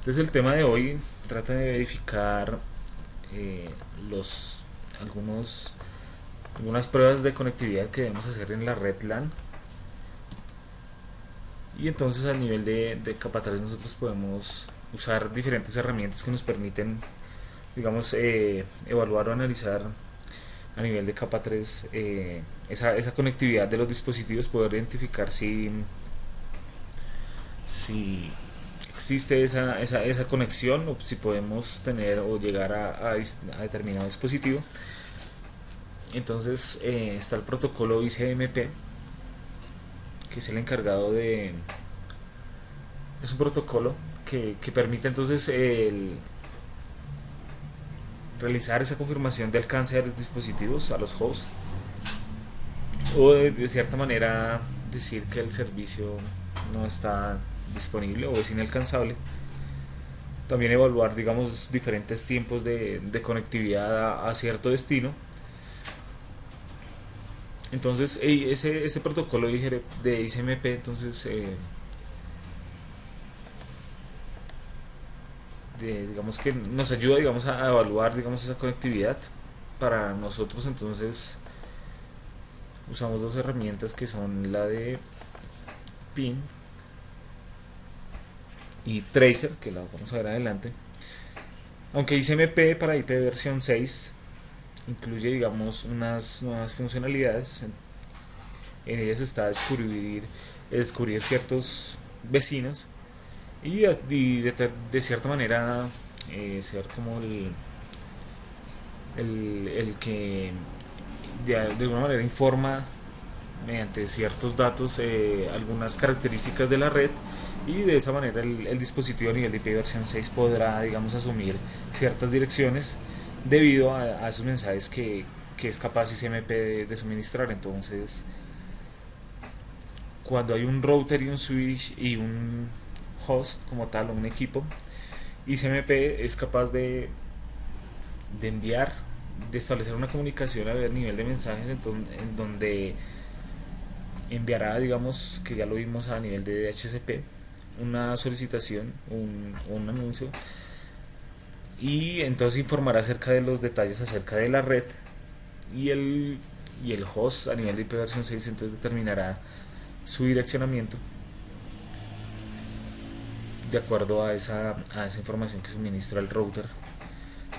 Entonces el tema de hoy trata de verificar eh, los algunos algunas pruebas de conectividad que debemos hacer en la red LAN. Y entonces a nivel de capa 3 nosotros podemos usar diferentes herramientas que nos permiten, digamos, evaluar o analizar a nivel de capa 3 esa conectividad de los dispositivos, poder identificar si existe esa conexión o si podemos tener o llegar a determinado dispositivo. Entonces está el protocolo ICMP, que es el encargado de... Es un protocolo que permite entonces realizar esa confirmación de alcance de los dispositivos, a los hosts, o de cierta manera decir que el servicio no está disponible o es inalcanzable. También evaluar, digamos, diferentes tiempos de conectividad a cierto destino. Entonces, ese protocolo de ICMP, entonces, digamos que nos ayuda, digamos, a evaluar, digamos, esa conectividad. Para nosotros, entonces, usamos dos herramientas que son la de PIN y Tracer, que la vamos a ver adelante. Aunque ICMP para IP versión 6 incluye, digamos, unas nuevas funcionalidades. En ellas está descubrir ciertos vecinos y de cierta manera ser como el que de alguna manera informa mediante ciertos datos algunas características de la red, y de esa manera el dispositivo a nivel de IP versión 6 podrá, digamos, asumir ciertas direcciones debido a esos mensajes que es capaz ICMP de suministrar. Entonces, cuando hay un router y un switch y un host como tal o un equipo, ICMP es capaz de enviar, de establecer una comunicación a nivel de mensajes en donde enviará, digamos, que ya lo vimos a nivel de DHCP, una solicitación, un anuncio, y entonces informará acerca de los detalles acerca de la red, y el host a nivel de IP versión 6 entonces determinará su direccionamiento de acuerdo a esa información que suministra el router.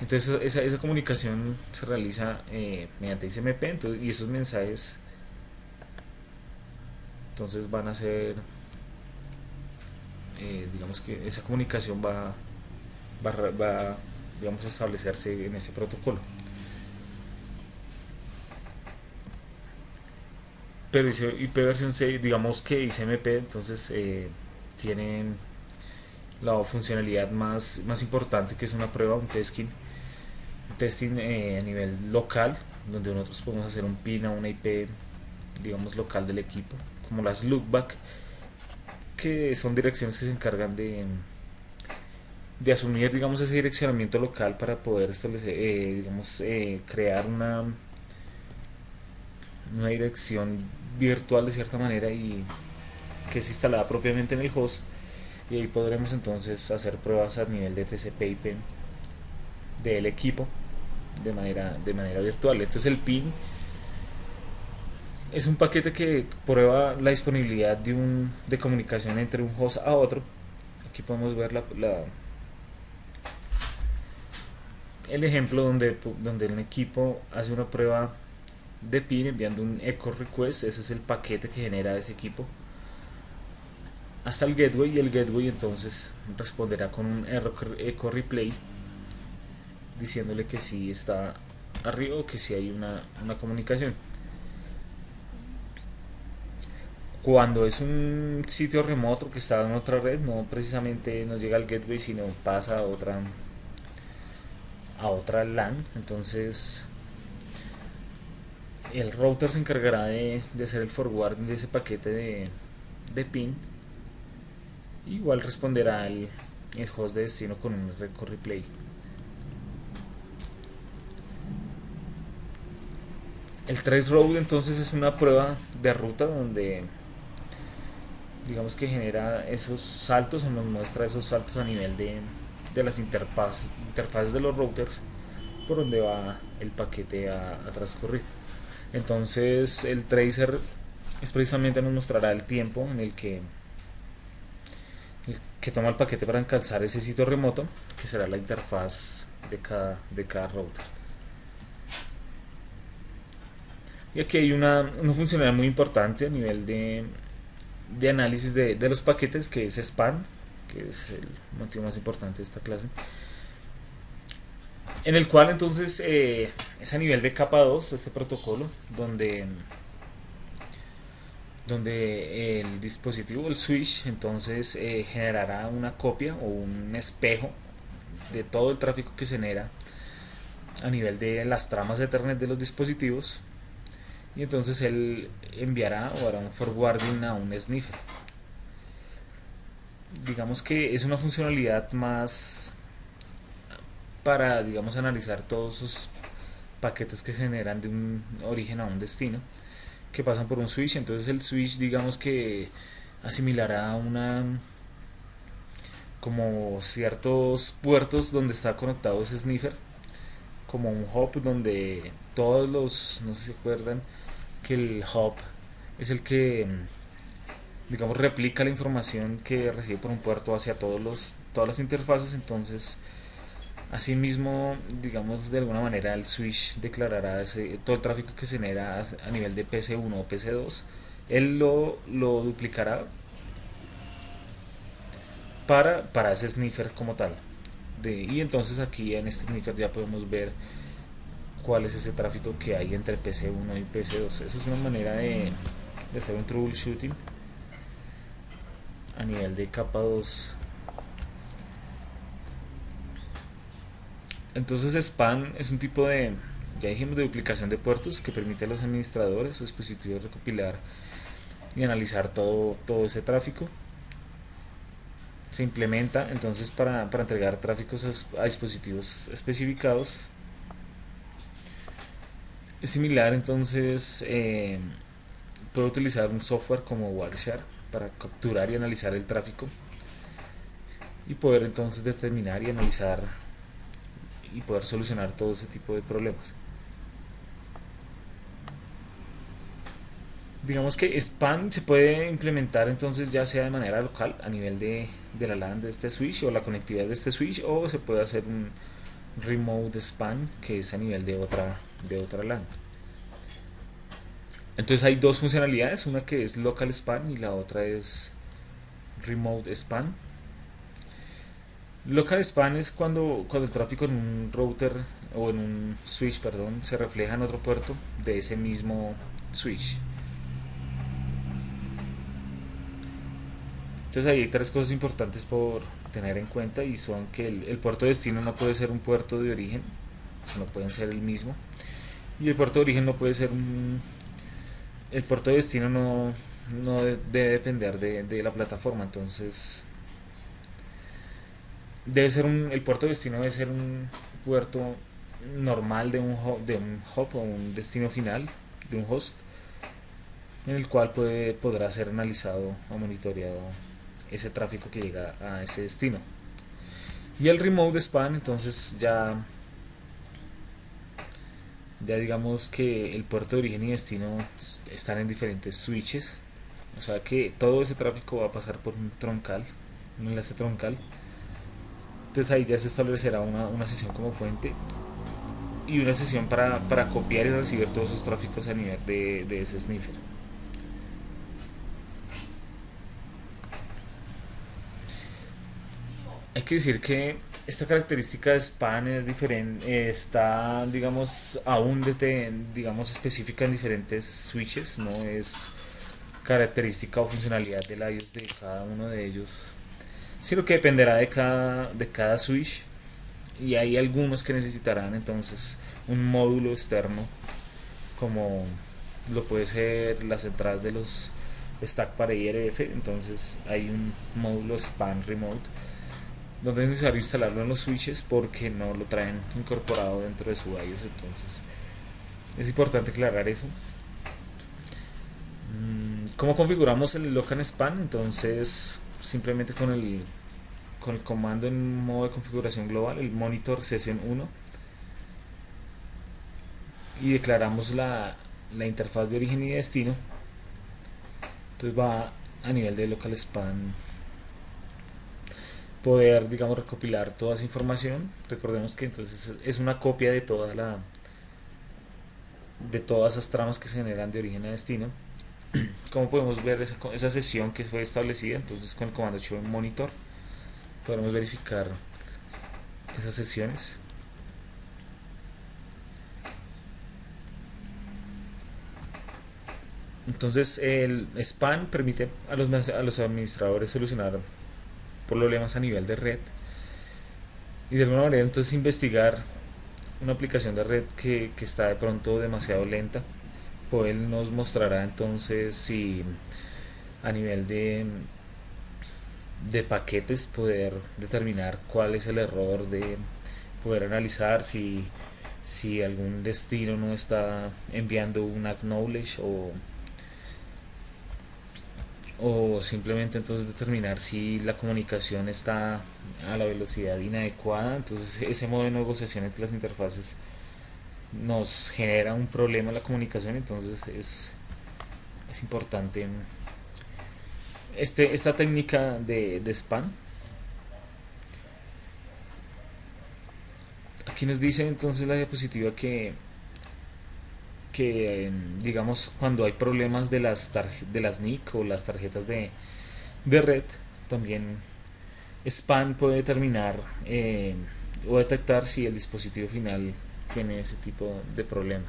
Entonces esa comunicación se realiza mediante ICMP, entonces, y esos mensajes entonces van a ser, digamos que esa comunicación va, digamos, a establecerse en ese protocolo. Pero IP versión 6, digamos que ICMP entonces tiene la funcionalidad más importante, que es una prueba, un testing a nivel local, donde nosotros podemos hacer un PIN a una IP, digamos, local del equipo, como las loopback, que son direcciones que se encargan de asumir, digamos, ese direccionamiento local para poder establecer, digamos, crear una dirección virtual de cierta manera, y que es instalada propiamente en el host, y ahí podremos entonces hacer pruebas a nivel de TCP/IP del equipo de manera virtual. Entonces el PIN es un paquete que prueba la disponibilidad de comunicación entre un host a otro. Aquí podemos ver el ejemplo donde un equipo hace una prueba de PIN enviando un echo request. Ese es el paquete que genera ese equipo hasta el gateway, y el gateway entonces responderá con un echo replay diciéndole que si está arriba o que si hay una comunicación. Cuando es un sitio remoto que está en otra red, no precisamente no llega al gateway, sino pasa a otra LAN. Entonces el router se encargará de hacer el forwarding de ese paquete de PIN. Igual responderá el host de destino con un record replay. El traceroute entonces es una prueba de ruta donde digamos que genera esos saltos o nos muestra esos saltos a nivel de las interfaces de los routers por donde va el paquete a transcurrir. Entonces el tracer es precisamente nos mostrará el tiempo en el que toma el paquete para alcanzar ese sitio remoto, que será la interfaz de cada router. Y aquí hay una funcionalidad muy importante a nivel de análisis de los paquetes, que es span, que es el motivo más importante de esta clase, en el cual entonces es a nivel de capa 2 este protocolo, donde el dispositivo, el switch, entonces generará una copia o un espejo de todo el tráfico que se genera a nivel de las tramas de Ethernet de los dispositivos, y entonces él enviará o hará un forwarding a un sniffer. Digamos que es una funcionalidad más para, digamos, analizar todos esos paquetes que se generan de un origen a un destino, que pasan por un switch. Entonces el switch, digamos que asimilará una como ciertos puertos donde está conectado ese sniffer, como un hub donde todos los, no sé si se acuerdan que el hub es el que, digamos, replica la información que recibe por un puerto hacia todas las interfaces. Entonces asimismo, digamos, de alguna manera el switch declarará todo el tráfico que se genera a nivel de PC1 o PC2. Él lo duplicará para ese sniffer como tal. Y entonces aquí en este sniffer ya podemos ver cuál es ese tráfico que hay entre PC1 y PC2. Esa es una manera de hacer un troubleshooting a nivel de capa 2. Entonces span es un tipo de, ya dijimos, de duplicación de puertos que permite a los administradores o dispositivos recopilar y analizar todo ese tráfico. Se implementa entonces para entregar tráficos a dispositivos especificados. Es similar, entonces puede utilizar un software como Wireshark para capturar y analizar el tráfico y poder entonces determinar y analizar y poder solucionar todo ese tipo de problemas. Digamos que span se puede implementar entonces ya sea de manera local a nivel de la LAN de este switch o la conectividad de este switch, o se puede hacer un remote span que es a nivel de otra LAN. Entonces hay dos funcionalidades, una que es local span y la otra es remote span. Local span es cuando el tráfico en un router o en un switch, perdón, se refleja en otro puerto de ese mismo switch. Entonces ahí hay tres cosas importantes por tener en cuenta, y son que el puerto de destino no puede ser un puerto de origen, no pueden ser el mismo, y el puerto de origen no puede ser el puerto de destino no debe depender de la plataforma. Entonces el puerto de destino debe ser un puerto normal de un hub o un destino final de un host, en el cual podrá ser analizado o monitoreado ese tráfico que llega a ese destino. Y el remote span, entonces ya digamos que el puerto de origen y destino están en diferentes switches, o sea que todo ese tráfico va a pasar por un enlace troncal. Entonces ahí ya se establecerá una sesión como fuente y una sesión para copiar y recibir todos esos tráficos a nivel de ese sniffer. Hay que decir que esta característica de span es diferente, está, digamos, aún digamos, específica en diferentes switches, no es característica o funcionalidad del iOS de cada uno de ellos, sino que dependerá de cada switch, y hay algunos que necesitarán entonces un módulo externo, como lo puede ser las entradas de los stack para IRF. Entonces hay un módulo span remote donde es necesario instalarlo en los switches porque no lo traen incorporado dentro de su iOS. Entonces es importante aclarar eso. ¿Cómo configuramos el local span? Entonces, simplemente con el comando en modo de configuración global, el monitor session 1, y declaramos la interfaz de origen y destino. Entonces va a nivel de local span poder, digamos, recopilar toda esa información. Recordemos que entonces es una copia de todas esas tramas que se generan de origen a destino. Como podemos ver esa sesión que fue establecida, entonces con el comando show en monitor podemos verificar esas sesiones. Entonces el span permite a los administradores solucionar problemas a nivel de red y de alguna manera entonces investigar una aplicación de red que está de pronto demasiado lenta. Pues él nos mostrará entonces si a nivel de paquetes poder determinar cuál es el error, de poder analizar si algún destino no está enviando un acknowledge o simplemente entonces determinar si la comunicación está a la velocidad inadecuada. Entonces ese modo de negociación entre las interfaces nos genera un problema en la comunicación, entonces es importante esta técnica de span. Aquí nos dice entonces la diapositiva que digamos cuando hay problemas de las NIC o las tarjetas de red, también span puede determinar o detectar si el dispositivo final tiene ese tipo de problema.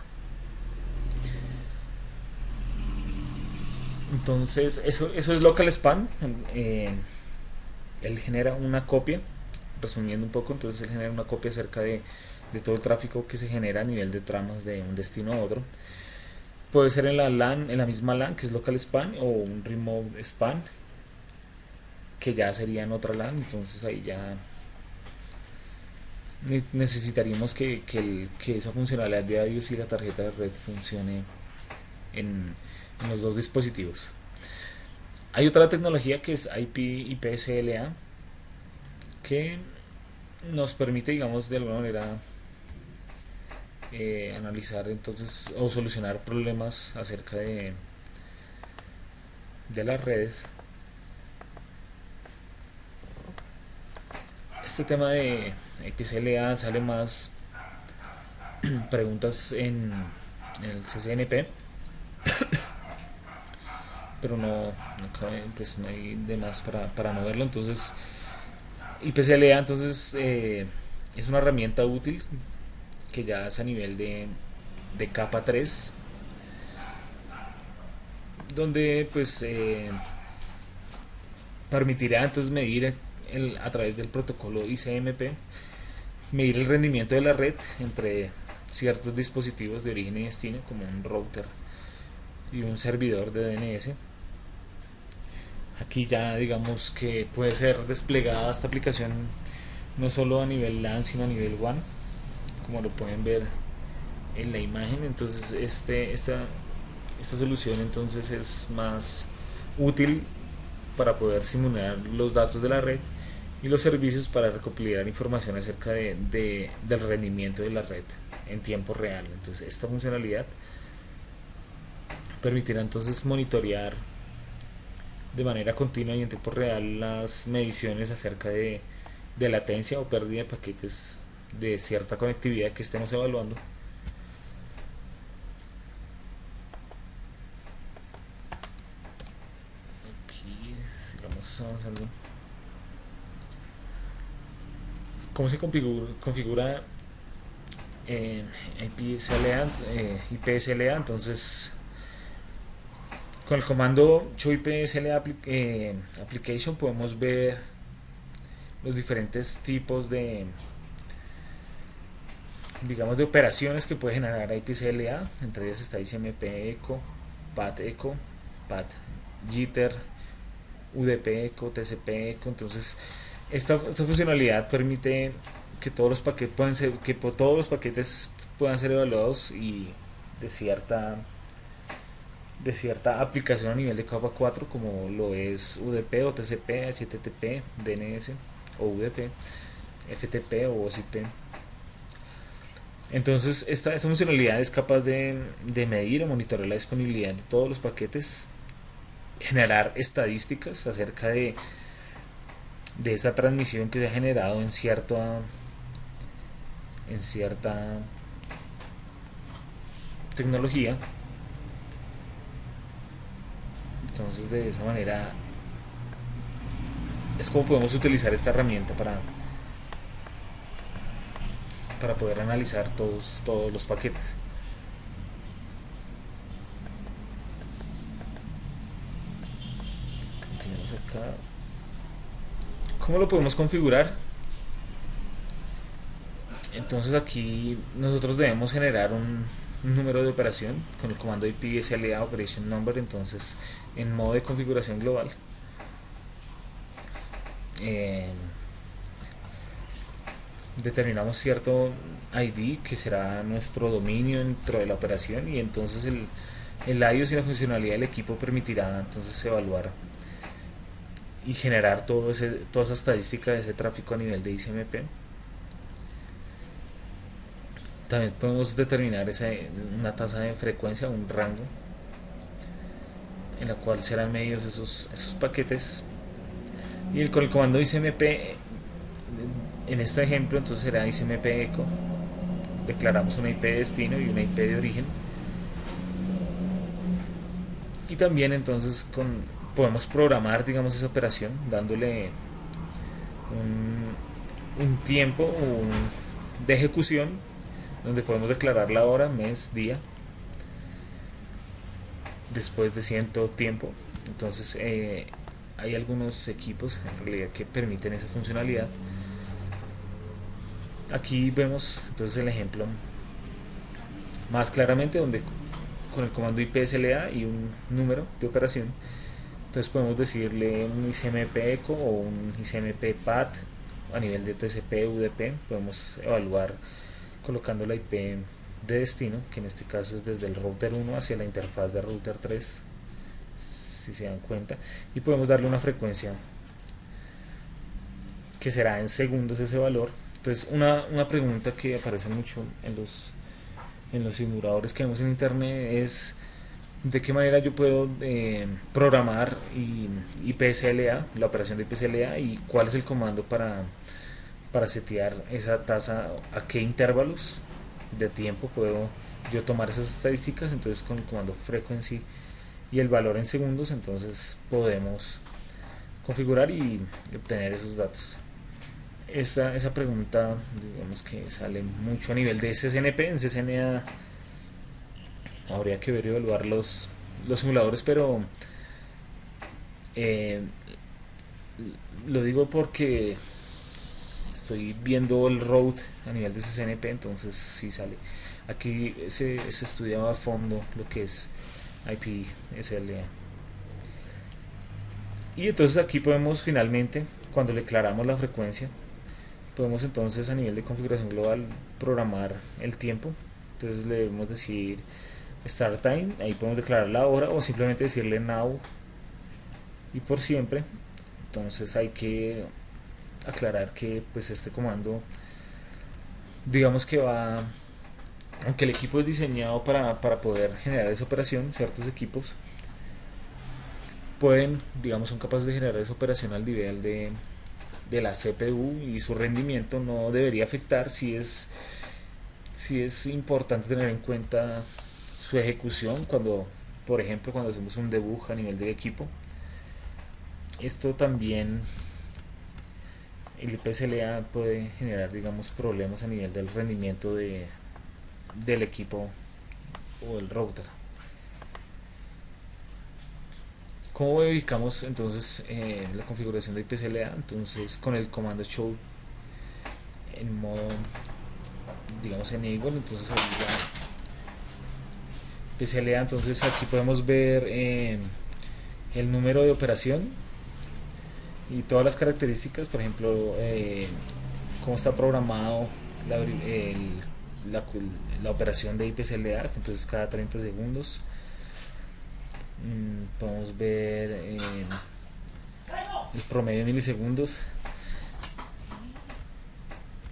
Entonces eso es local span. Él genera una copia, resumiendo un poco, entonces él genera una copia acerca de todo el tráfico que se genera a nivel de tramas de un destino a otro. Puede ser en la LAN, en la misma LAN, que es local span, o un remote span, que ya sería en otra LAN. Entonces ahí ya necesitaríamos que esa funcionalidad de iOS y la tarjeta de red funcione en los dos dispositivos. Hay otra tecnología que es IPSLA, que nos permite, digamos, de alguna manera analizar entonces o solucionar problemas acerca de las redes. Este tema de IPSLA sale más preguntas en el CCNP, pero pues no hay de más para no verlo. Entonces IPSLA entonces es una herramienta útil que ya es a nivel de capa 3, donde pues permitirá entonces medir a través del protocolo ICMP, medir el rendimiento de la red entre ciertos dispositivos de origen y destino, como un router y un servidor de DNS. Aquí ya digamos que puede ser desplegada esta aplicación no solo a nivel LAN sino a nivel WAN, como lo pueden ver en la imagen. Entonces esta solución entonces es más útil para poder simular los datos de la red y los servicios para recopilar información acerca del rendimiento de la red en tiempo real. Entonces esta funcionalidad permitirá entonces monitorear de manera continua y en tiempo real las mediciones acerca de latencia o pérdida de paquetes de cierta conectividad que estemos evaluando. Aquí sigamos avanzando. ¿Cómo se configura IPSLA? Entonces con el comando show IPSLA application podemos ver los diferentes tipos de, digamos, de operaciones que puede generar IPSLA. Entre ellas está ICMP echo, PAT echo, PAT jitter, UDP echo, TCP echo. Entonces esta funcionalidad permite que todos los paquetes puedan ser evaluados y de cierta de cierta aplicación a nivel de capa 4 como lo es UDP o TCP, HTTP, DNS o UDP, FTP o OSIP. Entonces esta funcionalidad es capaz de medir o monitorear la disponibilidad de todos los paquetes, generar estadísticas acerca de esa transmisión que se ha generado en cierta tecnología. Entonces de esa manera es como podemos utilizar esta herramienta para poder analizar todos los paquetes. Continuamos acá. ¿Cómo lo podemos configurar? Entonces aquí nosotros debemos generar un número de operación con el comando IP SLA Operation Number. Entonces en modo de configuración global eh, determinamos cierto ID que será nuestro dominio dentro de la operación, y entonces el iOS y la funcionalidad del equipo permitirá entonces evaluar y generar toda esa estadística de ese tráfico a nivel de ICMP. También podemos determinar una tasa de frecuencia, un rango en la cual serán medidos esos paquetes. Y con el comando ICMP, en este ejemplo, entonces será ICMP echo. Declaramos una IP de destino y una IP de origen. Y también entonces podemos programar, digamos, esa operación dándole un tiempo de ejecución, donde podemos declarar la hora, mes, día, después de cierto tiempo. Entonces hay algunos equipos en realidad que permiten esa funcionalidad. Aquí vemos entonces el ejemplo más claramente, donde con el comando IPSLA y un número de operación, entonces podemos decirle un ICMP echo o un ICMP PAT a nivel de TCP, UDP. Podemos evaluar colocando la IP de destino, que en este caso es desde el router 1 hacia la interfaz de router 3, si se dan cuenta, y podemos darle una frecuencia que será en segundos ese valor. Entonces una pregunta que aparece mucho en los simuladores que vemos en internet es de qué manera yo puedo programar IPSLA, la operación de IPSLA, y cuál es el comando para setear esa tasa, a qué intervalos de tiempo puedo yo tomar esas estadísticas. Entonces con el comando frequency y el valor en segundos, entonces podemos configurar y obtener esos datos. Esa pregunta, digamos que sale mucho a nivel de CCNP. En CCNA habría que ver y evaluar los simuladores, pero eh, lo digo porque estoy viendo el road a nivel de CCNP, entonces sí sale. Aquí se estudiaba a fondo lo que es IP SLA. Y entonces aquí podemos finalmente, cuando le declaramos la frecuencia, podemos entonces a nivel de configuración global programar el tiempo. Entonces le debemos decir start time, ahí podemos declarar la hora o simplemente decirle now y por siempre. Entonces hay que aclarar que pues este comando, digamos que va, aunque el equipo es diseñado para poder generar esa operación, ciertos equipos pueden, digamos, son capaces de generar esa operación al nivel de la CPU, y su rendimiento no debería afectar. Si es importante tener en cuenta su ejecución cuando, por ejemplo, cuando hacemos un debug a nivel del equipo. Esto también, el IPSLA puede generar, digamos, problemas a nivel del rendimiento del equipo o del router. ¿Cómo verificamos entonces la configuración de IPSLA? Entonces con el comando show en modo, digamos, enable, entonces ahí ya IPSLA. Entonces aquí podemos ver el número de operación y todas las características, por ejemplo, cómo está programado la operación de IPSLA, entonces cada 30 segundos. Podemos ver el promedio de milisegundos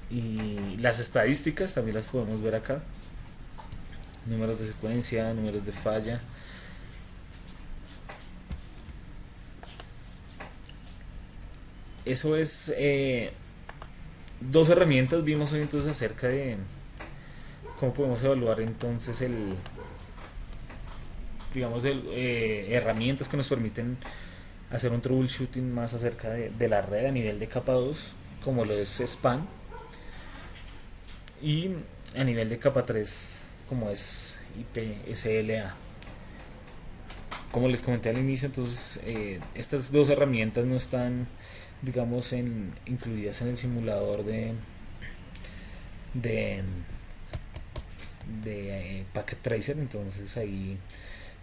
y las estadísticas también las podemos ver acá, números de secuencia, números de falla. Eso es dos herramientas vimos hoy entonces acerca de cómo podemos evaluar entonces herramientas que nos permiten hacer un troubleshooting más acerca de la red a nivel de capa 2, como lo es span, y a nivel de capa 3, como es IPSLA. Como les comenté al inicio, entonces estas dos herramientas no están, digamos, incluidas en el simulador de, Packet Tracer. Entonces ahí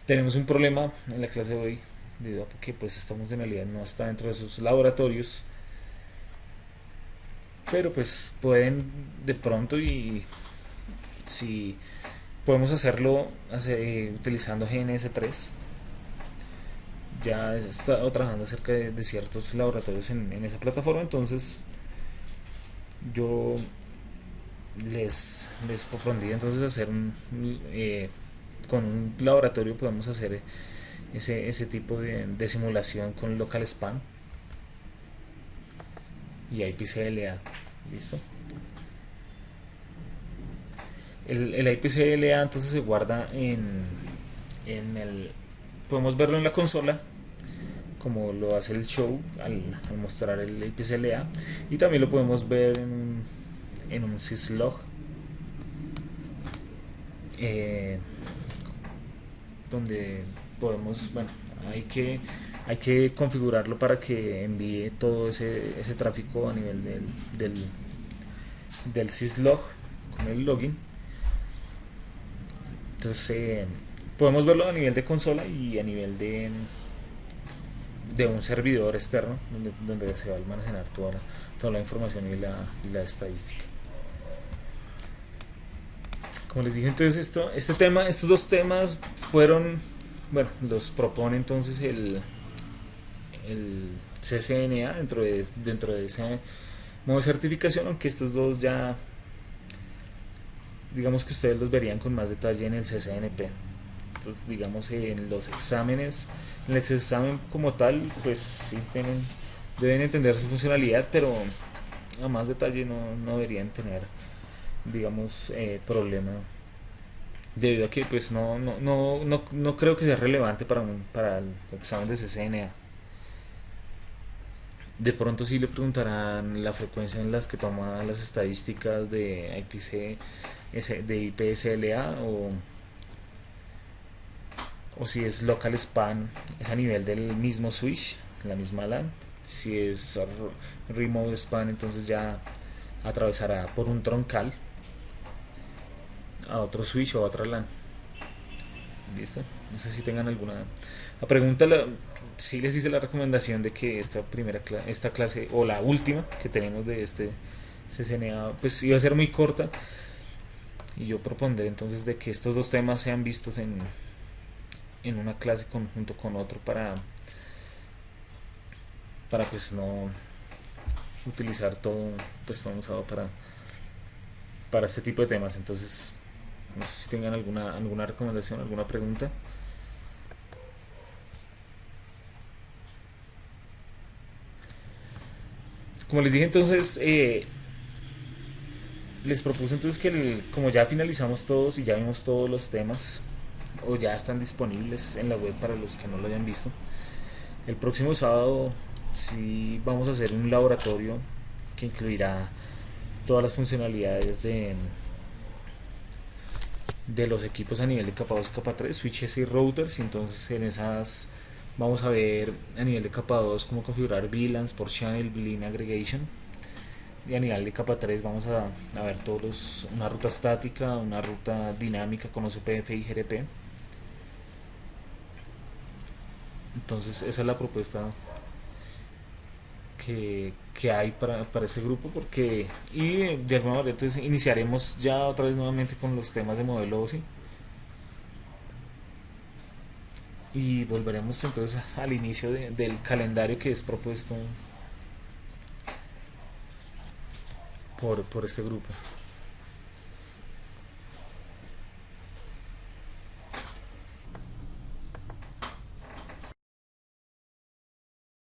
tenemos un problema en la clase de hoy, debido a que pues esta funcionalidad no está dentro de esos laboratorios, pero pues pueden de pronto, y si podemos hacerlo utilizando GNS3. Ya he estado trabajando acerca de ciertos laboratorios en esa plataforma, entonces yo les propondría entonces hacer con un laboratorio podemos hacer ese tipo de simulación con local span y IPCLA. ¿Listo? El IPCLA entonces se guarda en el... Podemos verlo en la consola, como lo hace el show al mostrar el IPCLA, y también lo podemos ver en un syslog, donde podemos, bueno, hay que configurarlo para que envíe todo ese tráfico a nivel del syslog con el login. Entonces podemos verlo a nivel de consola y a nivel de un servidor externo donde se va a almacenar toda la información y la estadística. Como les dije, entonces estos dos temas fueron, bueno, los propone entonces el CCNA dentro de ese modo de certificación, aunque estos dos ya digamos que ustedes los verían con más detalle en el CCNP. Entonces, digamos, en los exámenes, en el examen como tal, pues sí deben entender su funcionalidad, pero a más detalle no deberían tener, digamos, problema, debido a que pues no creo que sea relevante para el examen de CCNA. De pronto sí le preguntarán la frecuencia en las que toma las estadísticas de de IPSLA, o si es local span, es a nivel del mismo switch, la misma LAN. Si es remote span, entonces ya atravesará por un troncal a otro switch o a otra LAN. ¿Listo? No sé si tengan alguna la pregunta. Sí les hice la recomendación de que esta clase, o la última que tenemos de este CCNA, pues iba a ser muy corta, y yo propondré entonces de que estos dos temas sean vistos en una clase junto con otro, para pues no utilizar todo pues todo usado para este tipo de temas. Entonces no sé si tengan alguna recomendación, alguna pregunta. Como les dije entonces, les propuse entonces que como ya finalizamos todos y ya vimos todos los temas, o ya están disponibles en la web para los que no lo hayan visto, el próximo sábado sí vamos a hacer un laboratorio que incluirá todas las funcionalidades de los equipos a nivel de capa 2 y capa 3, switches y routers. Entonces en esas vamos a ver a nivel de capa 2 cómo configurar VLANs por channel, VLAN aggregation, y a nivel de capa 3 vamos a ver una ruta estática, una ruta dinámica con OCPF y GRP. Entonces esa es la propuesta que hay para este grupo, y de alguna manera entonces iniciaremos ya otra vez nuevamente con los temas de modelo OSI. y volveremos entonces al inicio del calendario que es propuesto por este grupo.